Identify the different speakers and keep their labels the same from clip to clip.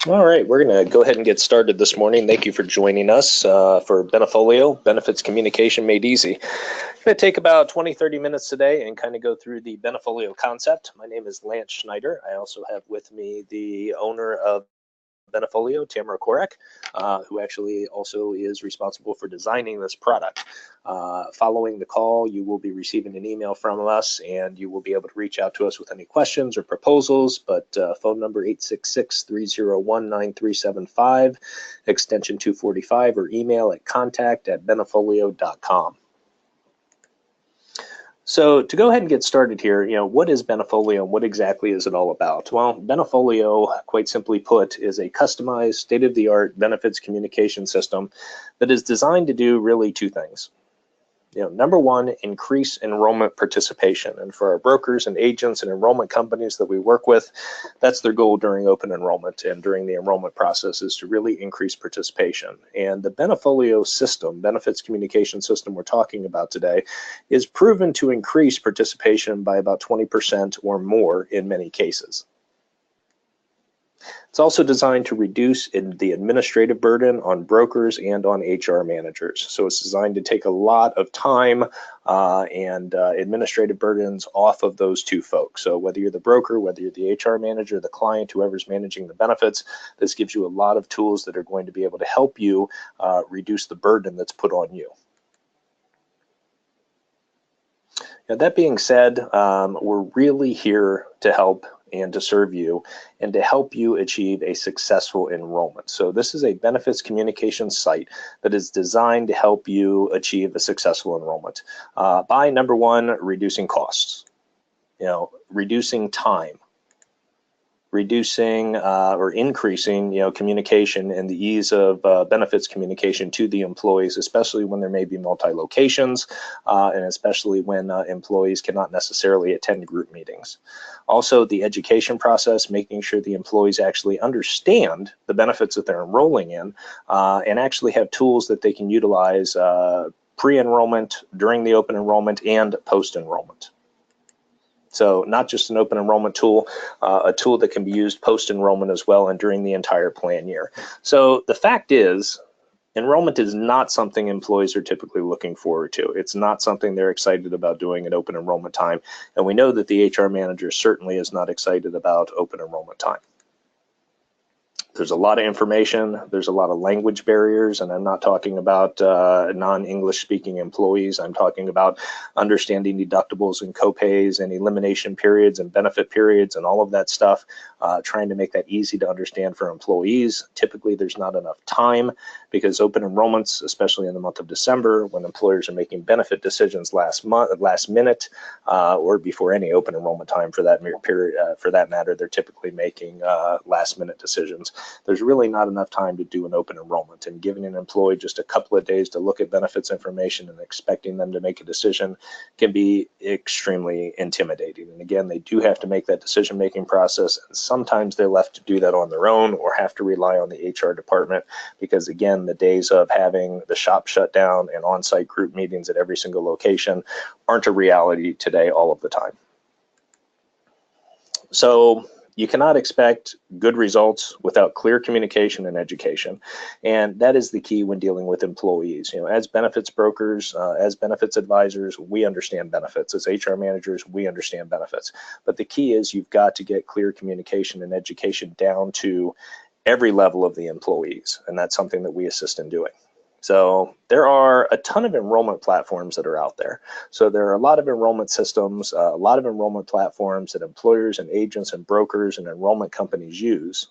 Speaker 1: All right, we're going to go ahead and get started this morning. Thank you for joining us for Benefi Leo, Benefits Communication Made Easy. I'm going to take about 20-30 minutes today and kind of go through the Benefi Leo concept. My name is Lance Schneider. I also have with me the owner of Benefi Leo, Tamara Korak, who actually also is responsible for designing this product. Following the call, you will be receiving an email from us, and you will be able to reach out to us with any questions or proposals. But phone number 866-301-9375, extension 245, or email at contact@benefolio.com. So to go ahead and get started here, what is Benefi Leo and what exactly is it all about? Well, Benefi Leo, quite simply put, is a customized, state-of-the-art benefits communication system that is designed to do really two things. Number one, increase enrollment participation. And for our brokers and agents and enrollment companies that we work with, that's their goal during open enrollment and during the enrollment process, is to really increase participation. And the Benefi Leo system, benefits communication system we're talking about today, is proven to increase participation by about 20% or more in many cases. It's also designed to reduce the administrative burden on brokers and on HR managers. So it's designed to take a lot of time and administrative burdens off of those two folks. So whether you're the broker, whether you're the HR manager, the client, whoever's managing the benefits, this gives you a lot of tools that are going to be able to help you reduce the burden that's put on you. Now, that being said, we're really here to help and to serve you and to help you achieve a successful enrollment. So this is a benefits communication site that is designed to help you achieve a successful enrollment by, number one, reducing costs, reducing time, reducing or increasing communication and the ease of benefits communication to the employees, especially when there may be multi-locations and especially when employees cannot necessarily attend group meetings. Also, the education process, making sure the employees actually understand the benefits that they're enrolling in and actually have tools that they can utilize pre-enrollment, during the open enrollment, and post-enrollment. So not just an open enrollment tool, a tool that can be used post-enrollment as well and during the entire plan year. So the fact is, enrollment is not something employees are typically looking forward to. It's not something they're excited about doing at open enrollment time. And we know that the HR manager certainly is not excited about open enrollment time. There's a lot of information, there's a lot of language barriers, and I'm not talking about non-English speaking employees. I'm talking about understanding deductibles and copays and elimination periods and benefit periods and all of that stuff, trying to make that easy to understand for employees. Typically, there's not enough time because open enrollments, especially in the month of December, when employers are making benefit decisions last minute, or before any open enrollment time for that period, for that matter, they're typically making last minute decisions. There's really not enough time to do an open enrollment, and giving an employee just a couple of days to look at benefits information and expecting them to make a decision can be extremely intimidating. And again, they do have to make that decision-making process, and sometimes they're left to do that on their own or have to rely on the HR department because, again, the days of having the shop shut down and on-site group meetings at every single location aren't a reality today all of the time. So you cannot expect good results without clear communication and education. And that is the key when dealing with employees. As benefits brokers, as benefits advisors, we understand benefits. As HR managers, we understand benefits. But the key is you've got to get clear communication and education down to every level of the employees. And that's something that we assist in doing. So there are a ton of enrollment platforms that are out there. So there are a lot of enrollment systems, a lot of enrollment platforms that employers and agents and brokers and enrollment companies use.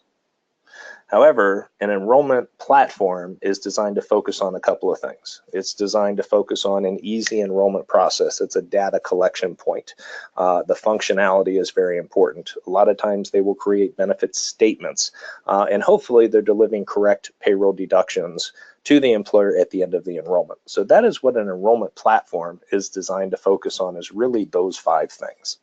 Speaker 1: However, an enrollment platform is designed to focus on a couple of things. It's designed to focus on an easy enrollment process. It's a data collection point. The functionality is very important. A lot of times they will create benefit statements, and hopefully they're delivering correct payroll deductions to the employer at the end of the enrollment. So that is what an enrollment platform is designed to focus on, is really those 5 things.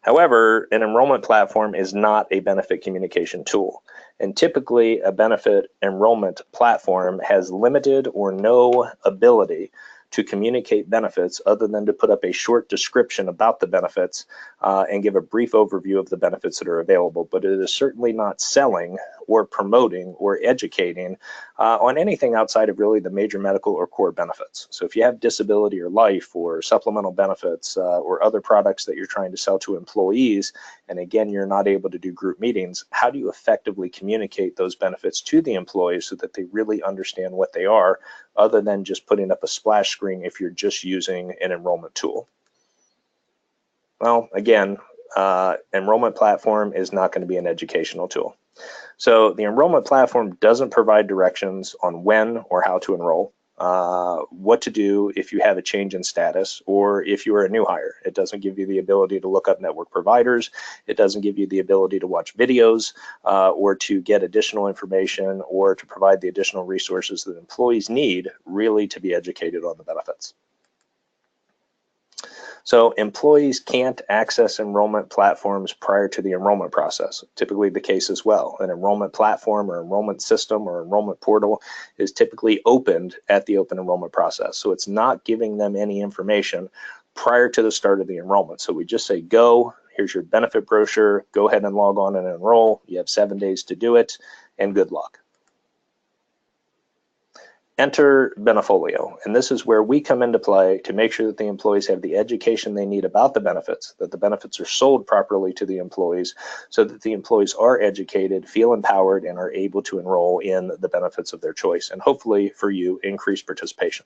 Speaker 1: However, an enrollment platform is not a benefit communication tool. And typically, a benefit enrollment platform has limited or no ability to communicate benefits other than to put up a short description about the benefits and give a brief overview of the benefits that are available. But it is certainly not selling or promoting or educating on anything outside of really the major medical or core benefits. So if you have disability or life or supplemental benefits or other products that you're trying to sell to employees, and again, you're not able to do group meetings, how do you effectively communicate those benefits to the employees so that they really understand what they are, other than just putting up a splash screen if you're just using an enrollment tool? Well, again, enrollment platform is not going to be an educational tool. So the enrollment platform doesn't provide directions on when or how to enroll, what to do if you have a change in status or if you are a new hire. It doesn't give you the ability to look up network providers. It doesn't give you the ability to watch videos or to get additional information or to provide the additional resources that employees need really to be educated on the benefits. So employees can't access enrollment platforms prior to the enrollment process. Typically the case as well. An enrollment platform or enrollment system or enrollment portal is typically opened at the open enrollment process. So it's not giving them any information prior to the start of the enrollment. So we just say, go, here's your benefit brochure, go ahead and log on and enroll. You have 7 days to do it, and good luck. Enter Benefi Leo, and this is where we come into play to make sure that the employees have the education they need about the benefits, that the benefits are sold properly to the employees so that the employees are educated, feel empowered, and are able to enroll in the benefits of their choice, and hopefully for you, increase participation.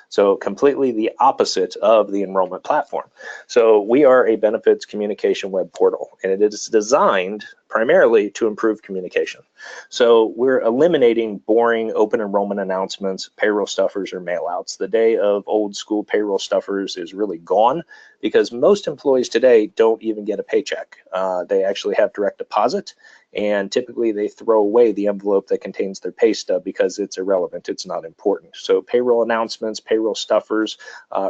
Speaker 1: So completely the opposite of the enrollment platform. So we are a benefits communication web portal, and it is designed primarily to improve communication. So we're eliminating boring open enrollment announcements, payroll stuffers, or mailouts. The day of old school payroll stuffers is really gone because most employees today don't even get a paycheck. They actually have direct deposit, and typically they throw away the envelope that contains their pay stub because it's irrelevant, it's not important. So payroll announcements, payroll stuffers,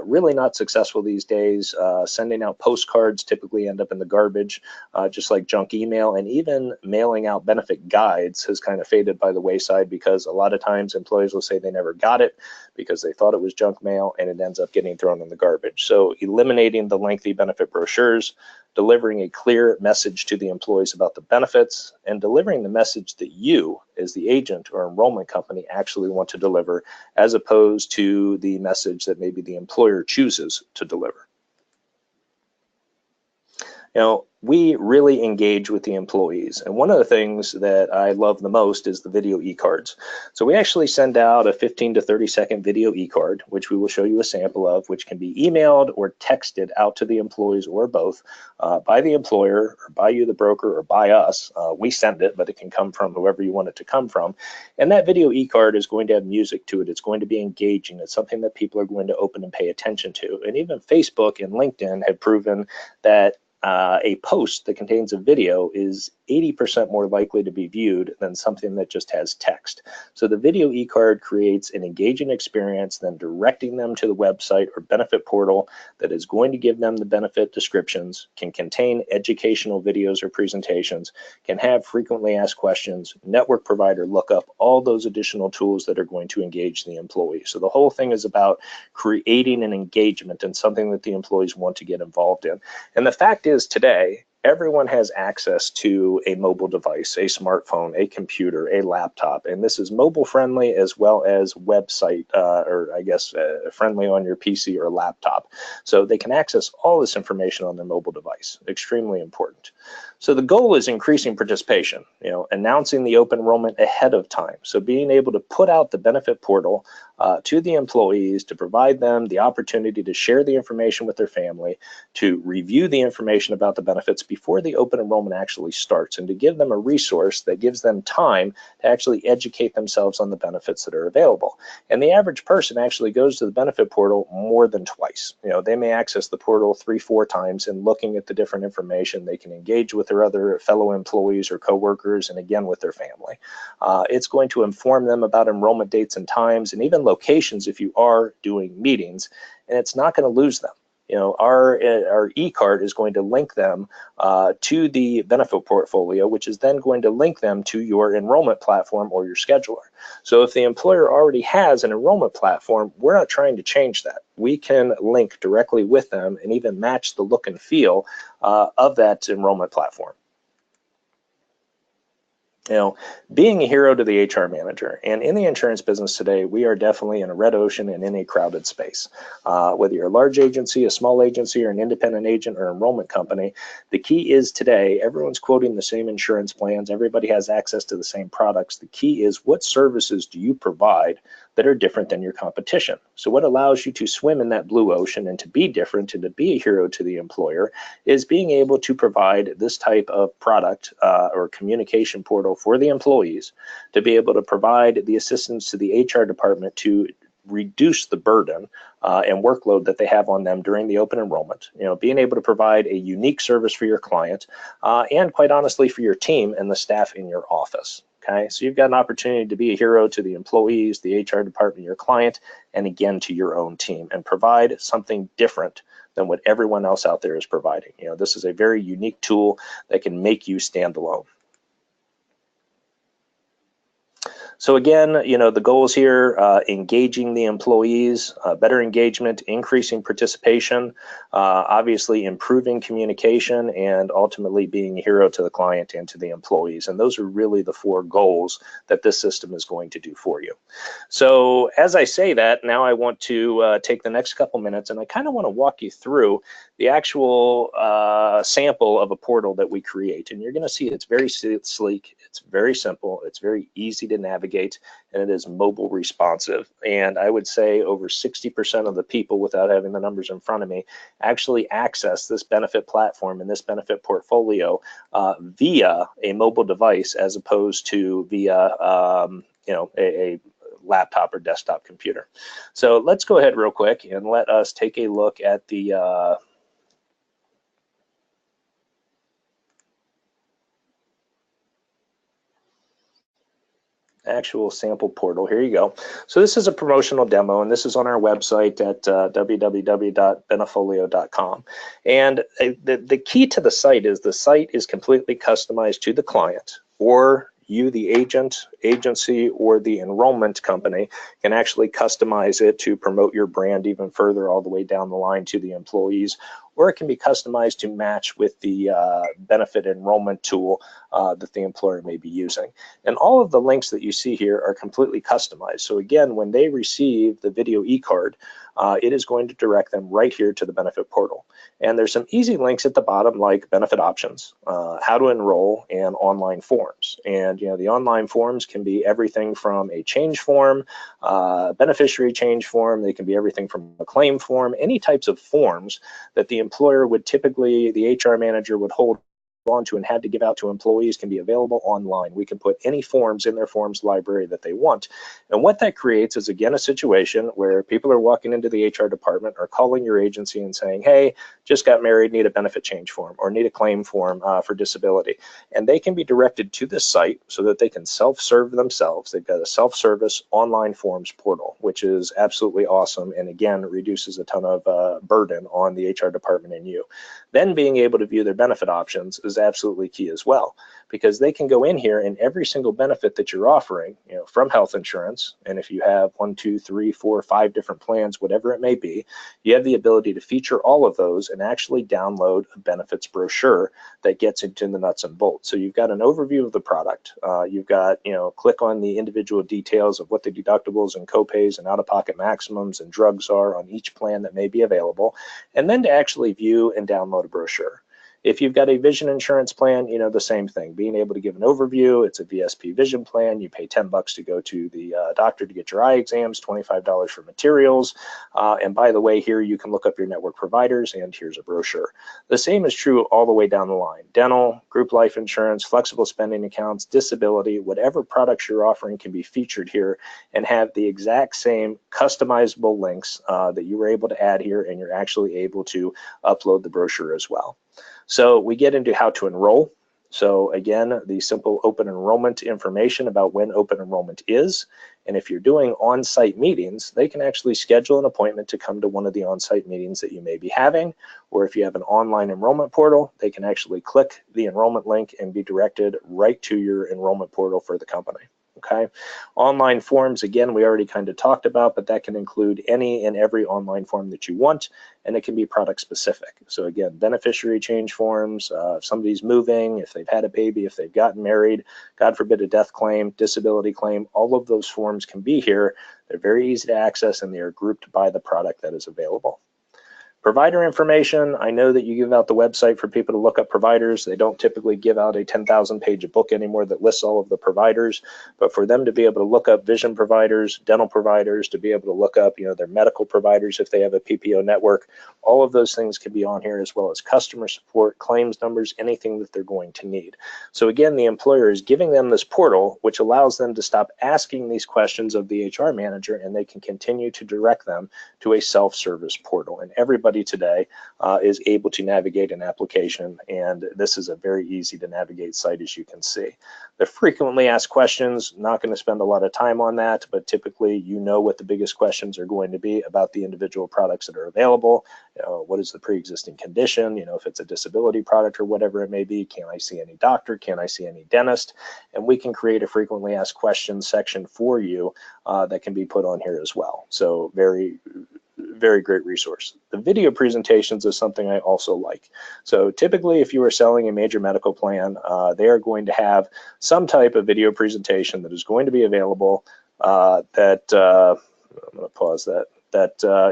Speaker 1: really not successful these days. Sending out postcards typically end up in the garbage, just like junk email, and even mailing out benefit guides has kind of faded by the wayside because a lot of times employees will say they never got it because they thought it was junk mail, and it ends up getting thrown in the garbage. So eliminating the lengthy benefit brochures, delivering a clear message to the employees about the benefits, and delivering the message that you, as the agent or enrollment company, actually want to deliver, as opposed to the message that maybe the employer chooses to deliver. You know, we really engage with the employees, and one of the things that I love the most is the video e-cards. So we actually send out a 15 to 30 second video e-card, which we will show you a sample of, which can be emailed or texted out to the employees or both by the employer or by you, the broker, or by us. We send it, but it can come from whoever you want it to come from. And that video e-card is going to have music to it. It's going to be engaging. It's something that people are going to open and pay attention to. And even Facebook and LinkedIn have proven that a post that contains a video is 80% more likely to be viewed than something that just has text. So the video e-card creates an engaging experience, then directing them to the website or benefit portal that is going to give them the benefit descriptions, can contain educational videos or presentations, can have frequently asked questions, network provider lookup, all those additional tools that are going to engage the employee. So the whole thing is about creating an engagement and something that the employees want to get involved in. And the fact is today, everyone has access to a mobile device, a smartphone, a computer, a laptop, and this is mobile friendly as well as website, or I guess friendly on your PC or laptop. So they can access all this information on their mobile device, extremely important. So the goal is increasing participation, you know, announcing the open enrollment ahead of time. So being able to put out the benefit portal to the employees to provide them the opportunity to share the information with their family, to review the information about the benefits before the open enrollment actually starts, and to give them a resource that gives them time to actually educate themselves on the benefits that are available. And the average person actually goes to the benefit portal more than twice. You know, they may access the portal 3-4 times, and looking at the different information, they can engage with their other fellow employees or coworkers, and again with their family. It's going to inform them about enrollment dates and times, and even locations if you are doing meetings, and it's not going to lose them. our e-card is going to link them to the benefit portfolio, which is then going to link them to your enrollment platform or your scheduler. So if the employer already has an enrollment platform, we're not trying to change that. We can link directly with them and even match the look and feel of that enrollment platform. Being a hero to the HR manager, and in the insurance business today, we are definitely in a red ocean and in a crowded space. Whether you're a large agency, a small agency, or an independent agent or enrollment company, the key is today, everyone's quoting the same insurance plans, everybody has access to the same products. The key is, what services do you provide that are different than your competition? So what allows you to swim in that blue ocean and to be different and to be a hero to the employer is being able to provide this type of product or communication portal for the employees to be able to provide the assistance to the HR department to reduce the burden and workload that they have on them during the open enrollment. Being able to provide a unique service for your client and quite honestly for your team and the staff in your office. Okay, so you've got an opportunity to be a hero to the employees, the HR department, your client, and again to your own team, and provide something different than what everyone else out there is providing. This is a very unique tool that can make you stand alone. So again, the goals here, engaging the employees, better engagement, increasing participation, obviously improving communication, and ultimately being a hero to the client and to the employees. And those are really the 4 goals that this system is going to do for you. So as I say that, now I want to take the next couple minutes and I kind of want to walk you through the actual sample of a portal that we create. And you're going to see it's very sleek, it's very simple, it's very easy to navigate, and it is mobile responsive. And I would say over 60% of the people, without having the numbers in front of me, actually access this benefit platform and this benefit portfolio via a mobile device as opposed to via a laptop or desktop computer. So let's go ahead real quick and let us take a look at the actual sample portal. Here you go. So this is a promotional demo, and this is on our website at www.benefolio.com. And the key to the site is completely customized to the client, or you, the agent, agency, or the enrollment company, can actually customize it to promote your brand even further all the way down the line to the employees, or it can be customized to match with the benefit enrollment tool that the employer may be using. And all of the links that you see here are completely customized. So again, when they receive the video e-card, it is going to direct them right here to the benefit portal. And there's some easy links at the bottom, like benefit options, how to enroll, and online forms. And the online forms can be everything from a change form, beneficiary change form. They can be everything from a claim form, any types of forms that the employer would typically, the HR manager would hold onto and had to give out to employees can be available online. We can put any forms in their forms library that they want. And what that creates is, again, a situation where people are walking into the HR department or calling your agency and saying, hey, just got married, need a benefit change form or need a claim form for disability. And they can be directed to this site so that they can self-serve themselves. They've got a self-service online forms portal, which is absolutely awesome. And again, reduces a ton of burden on the HR department and you. Then being able to view their benefit options is absolutely key as well, because they can go in here and every single benefit that you're offering, from health insurance, and if you have 1, 2, 3, 4, 5 different plans, whatever it may be, you have the ability to feature all of those and actually download a benefits brochure that gets into the nuts and bolts. So you've got an overview of the product. You've got, click on the individual details of what the deductibles and copays and out-of-pocket maximums and drugs are on each plan that may be available, and then to actually view and download a brochure. If you've got a vision insurance plan, the same thing, being able to give an overview. It's a VSP vision plan. You pay $10 to go to the doctor to get your eye exams, $25 for materials. And by the way, here you can look up your network providers, and here's a brochure. The same is true all the way down the line. Dental, group life insurance, flexible spending accounts, disability, whatever products you're offering can be featured here and have the exact same customizable links that you were able to add here, and you're actually able to upload the brochure as well. So we get into how to enroll. So again, the simple open enrollment information about when open enrollment is, And if you're doing on-site meetings, they can actually schedule an appointment to come to one of the on-site meetings that you may be having. Or if you have an online enrollment portal, they can actually click the enrollment link and be directed right to your enrollment portal for the company. Okay, online forms, again, we already kind of talked about, but that can include any and every online form that you want, and it can be product specific. So again, beneficiary change forms, if somebody's moving, if they've had a baby, if they've gotten married, God forbid a death claim, disability claim, all of those forms can be here. They're very easy to access, and they are grouped by the product that is available. Provider information, I know that you give out the website for people to look up providers. They don't typically give out a 10,000-page book anymore that lists all of the providers, but for them to be able to look up vision providers, dental providers, to be able to look up, their medical providers if they have a PPO network, all of those things can be on here, as well as customer support, claims numbers, anything that they're going to need. So again, the employer is giving them this portal, which allows them to stop asking these questions of the HR manager, and they can continue to direct them to a self-service portal. And everybody today is able to navigate an application, and this is a very easy to navigate site, as you can see. The frequently asked questions, not going to spend a lot of time on that, but typically what the biggest questions are going to be about the individual products that are available. What is the pre-existing condition? If it's a disability product or whatever it may be, can I see any doctor? Can I see any dentist? And we can create a frequently asked questions section for you that can be put on here as well. So very great resource. The video presentations is something I also like. So typically, if you are selling a major medical plan, they are going to have some type of video presentation that is going to be available I'm going to pause that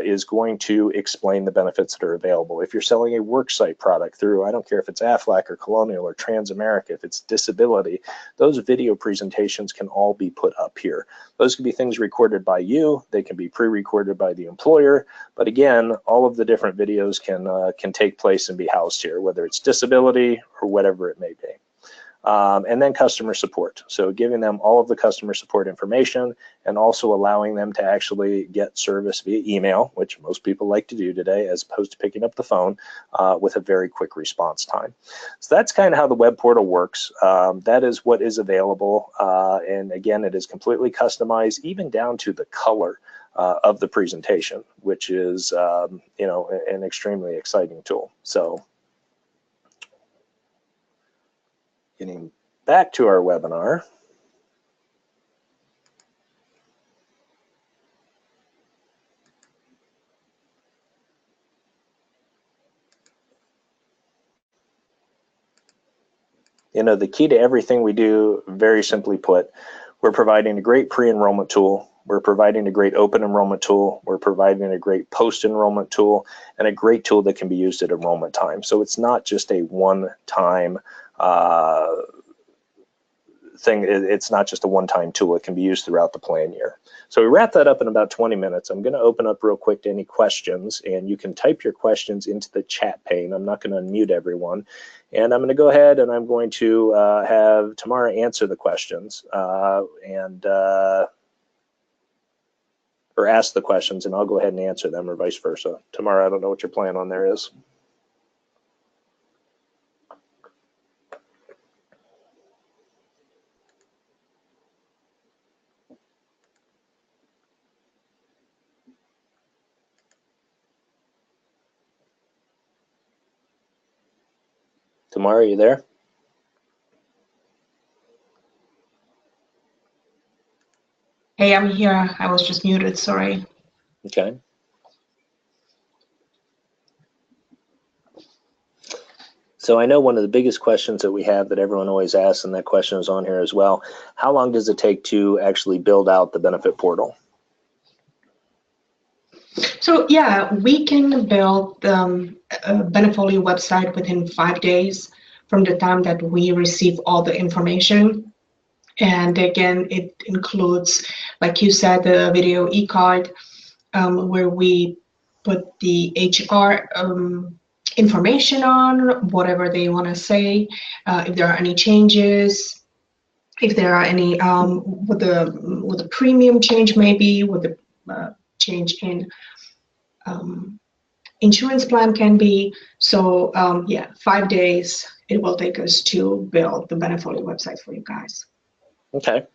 Speaker 1: is going to explain the benefits that are available. If you're selling a worksite product through, I don't care if it's Aflac or Colonial or Transamerica, if it's disability, those video presentations can all be put up here. Those can be things recorded by you, they can be pre-recorded by the employer, but again, all of the different videos can take place and be housed here, whether it's disability or whatever it may be. And then customer support. So giving them all of the customer support information and also allowing them to actually get service via email, which most people like to do today, as opposed to picking up the phone with a very quick response time. So that's kind of how the web portal works. That is what is available. And again, it is completely customized, even down to the color of the presentation, which is an extremely exciting tool. So getting back to our webinar. The key to everything we do, very simply put, we're providing a great pre-enrollment tool, we're providing a great open enrollment tool, we're providing a great post-enrollment tool, and a great tool that can be used at enrollment time. So it's not just a one-time thing. It's not just a one-time tool. It can be used throughout the plan year. So we wrap that up in about 20 minutes. I'm going to open up real quick to any questions, and you can type your questions into the chat pane. I'm not going to unmute everyone. And I'm going to go ahead and I'm going to have Tamara answer the questions or ask the questions, and I'll go ahead and answer them, or vice versa. Tamara, I don't know what your plan on there is. Tamara, are you there?
Speaker 2: Hey, I'm here. I was just muted, sorry.
Speaker 1: Okay. So I know one of the biggest questions that we have that everyone always asks, and that question is on here as well, how long does it take to actually build out the benefit portal?
Speaker 2: So yeah, we can build a Benefi Leo website within 5 days from the time that we receive all the information. And again, it includes, like you said, the video e-card, where we put the HR information on, whatever they want to say, if there are any changes, if there are any, what the premium change maybe, what the change in insurance plan can be. So yeah, 5 days it will take us to build the Benefi Leo website for you guys.
Speaker 1: Okay.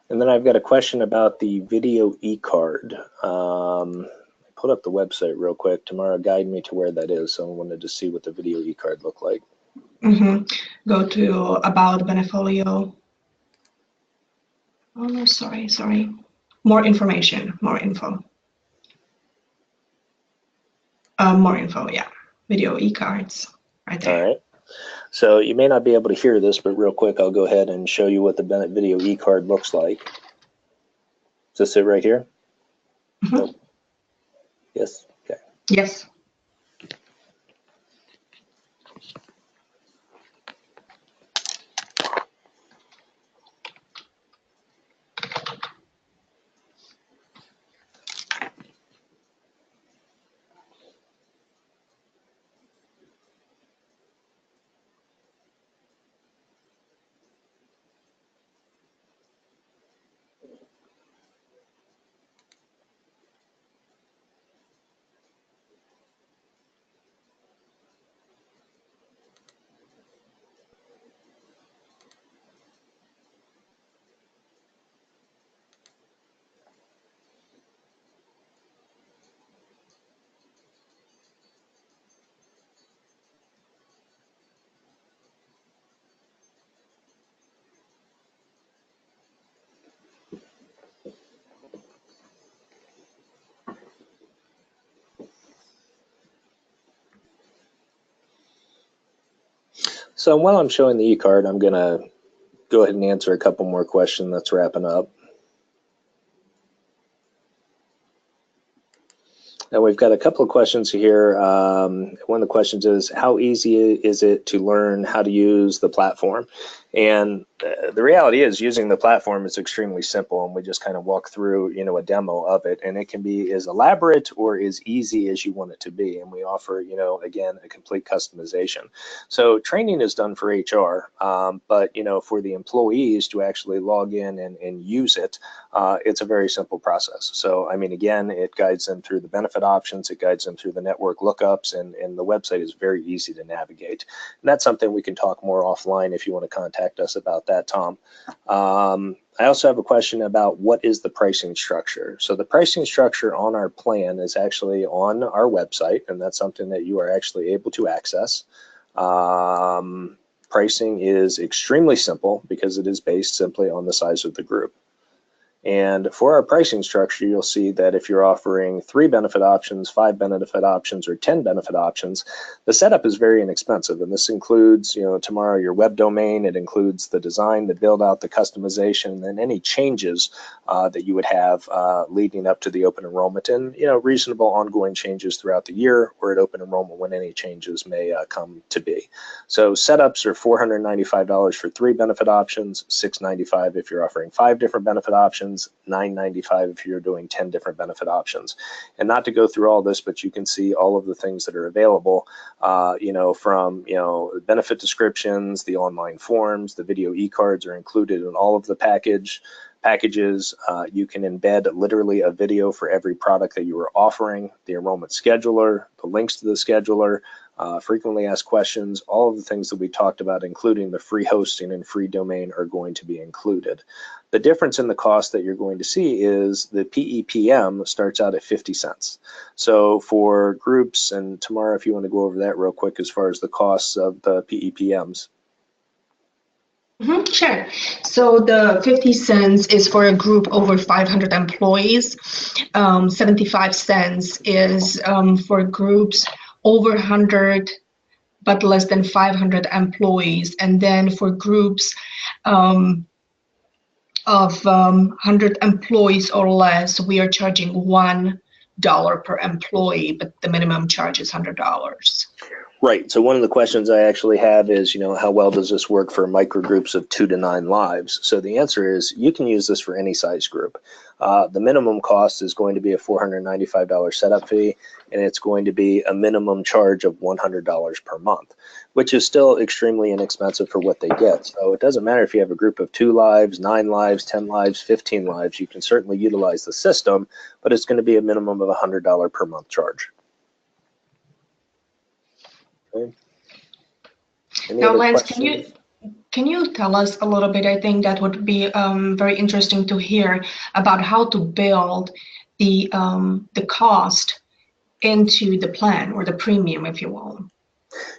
Speaker 1: And then I've got a question about the video e-card. I put up the website real quick. Tamara, guide me to where that is. So I wanted to see what the video e-card looked like.
Speaker 2: Go to About Benefi Leo. Oh, sorry. More information, more info. More info, yeah. Video e-cards, right there.
Speaker 1: All right. So you may not be able to hear this, but real quick, I'll go ahead and show you what the video e-card looks like. Is this it right here? Nope. Yes. Okay.
Speaker 2: Yes.
Speaker 1: So while I'm showing the e-card, I'm going to go ahead and answer a couple more questions that's wrapping up. And we've got a couple of questions here. One of the questions is, how easy is it to learn how to use the platform? And the reality is, using the platform is extremely simple, and we just kind of walk through, you know, a demo of it, and it can be as elaborate or as easy as you want it to be. And we offer, you know, again, a complete customization. So training is done for HR, but, you know, for the employees to actually log in and use it, it's a very simple process. So, I mean, again, it guides them through the benefit options, it guides them through the network lookups, and the website is very easy to navigate. And that's something we can talk more offline if you want to contact us about that, Tom. I also have a question about what is the pricing structure. So the pricing structure on our plan is actually on our website, and that's something that you are actually able to access. Pricing is extremely simple because it is based simply on the size of the group. And for our pricing structure, you'll see that if you're offering 3 benefit options, 5 benefit options, or 10 benefit options, the setup is very inexpensive. And this includes, you know, tomorrow your web domain, it includes the design, the build out, the customization, and any changes that you would have leading up to the open enrollment, and, you know, reasonable ongoing changes throughout the year, or at open enrollment when any changes may come to be. So setups are $495 for 3 benefit options, $695 if you're offering 5 different benefit options, $995 if you're doing 10 different benefit options. And not to go through all this, but you can see all of the things that are available, you know, from, you know, benefit descriptions, the online forms, the video e-cards are included in all of the packages. You can embed literally a video for every product that you are offering, the enrollment scheduler, the links to the scheduler, frequently asked questions, all of the things that we talked about, including the free hosting and free domain, are going to be included. The difference in the cost that you're going to see is the PEPM starts out at 50 cents. So for groups, and Tamara, if you want to go over that real quick as far as the costs of the PEPMs.
Speaker 2: Sure. So the 50 cents is for a group over 500 employees. 75 cents is for groups over 100 but less than 500 employees. And then for groups of 100 employees or less, we are charging $1 per employee, but the minimum charge is $100.
Speaker 1: Right. So one of the questions I actually have is, you know, how well does this work for micro groups of 2 to 9 lives? So the answer is you can use this for any size group. The minimum cost is going to be a $495 setup fee, and it's going to be a minimum charge of $100 per month, which is still extremely inexpensive for what they get. So it doesn't matter if you have a group of 2 lives, 9 lives, 10 lives, 15 lives, you can certainly utilize the system, but it's going to be a minimum of $100 per month charge. Okay.
Speaker 2: Now, Lance, can can you tell us a little bit? I think that would be very interesting to hear about how to build the cost into the plan or the premium, if you will.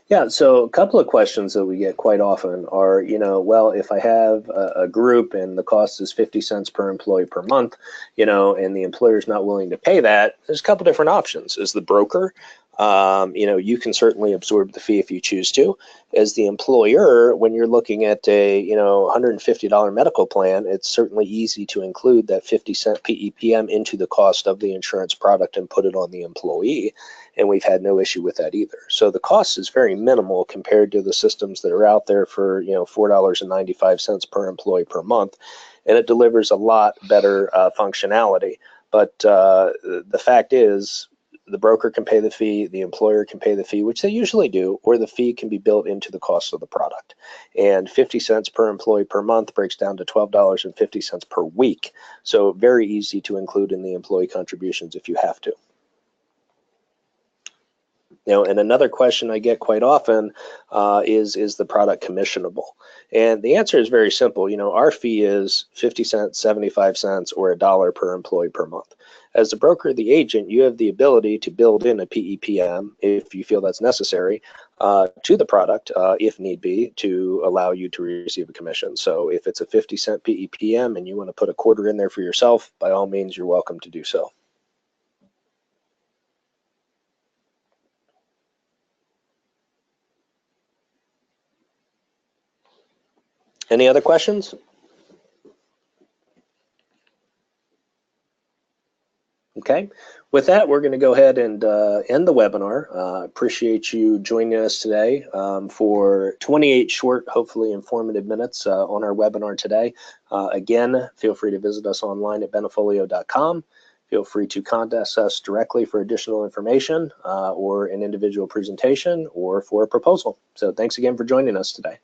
Speaker 1: Yeah, so a couple of questions that we get quite often are, well, if I have a group and the cost is 50 cents per employee per month, and the employer's not willing to pay that, there's a couple different options. As the broker, you can certainly absorb the fee if you choose to. As the employer, when you're looking at a, $150 medical plan, it's certainly easy to include that 50-cent PEPM into the cost of the insurance product and put it on the employee. And we've had no issue with that either. So the cost is very minimal compared to the systems that are out there for $4.95 per employee per month, and it delivers a lot better functionality. But the fact is, the broker can pay the fee, the employer can pay the fee, which they usually do, or the fee can be built into the cost of the product. And 50 cents per employee per month breaks down to $12.50 per week. So very easy to include in the employee contributions if you have to. And another question I get quite often is the product commissionable? And the answer is very simple. Our fee is 50 cents, 75 cents, or $1 per employee per month. As the broker or the agent, you have the ability to build in a PEPM if you feel that's necessary to the product, if need be, to allow you to receive a commission. So if it's a 50-cent PEPM and you want to put a quarter in there for yourself, by all means, you're welcome to do so. Any other questions? Okay, with that, we're going to go ahead and end the webinar. Appreciate you joining us today for 28 short, hopefully informative minutes on our webinar today. Again, feel free to visit us online at benefolio.com. Feel free to contact us directly for additional information or an individual presentation or for a proposal. So thanks again for joining us today.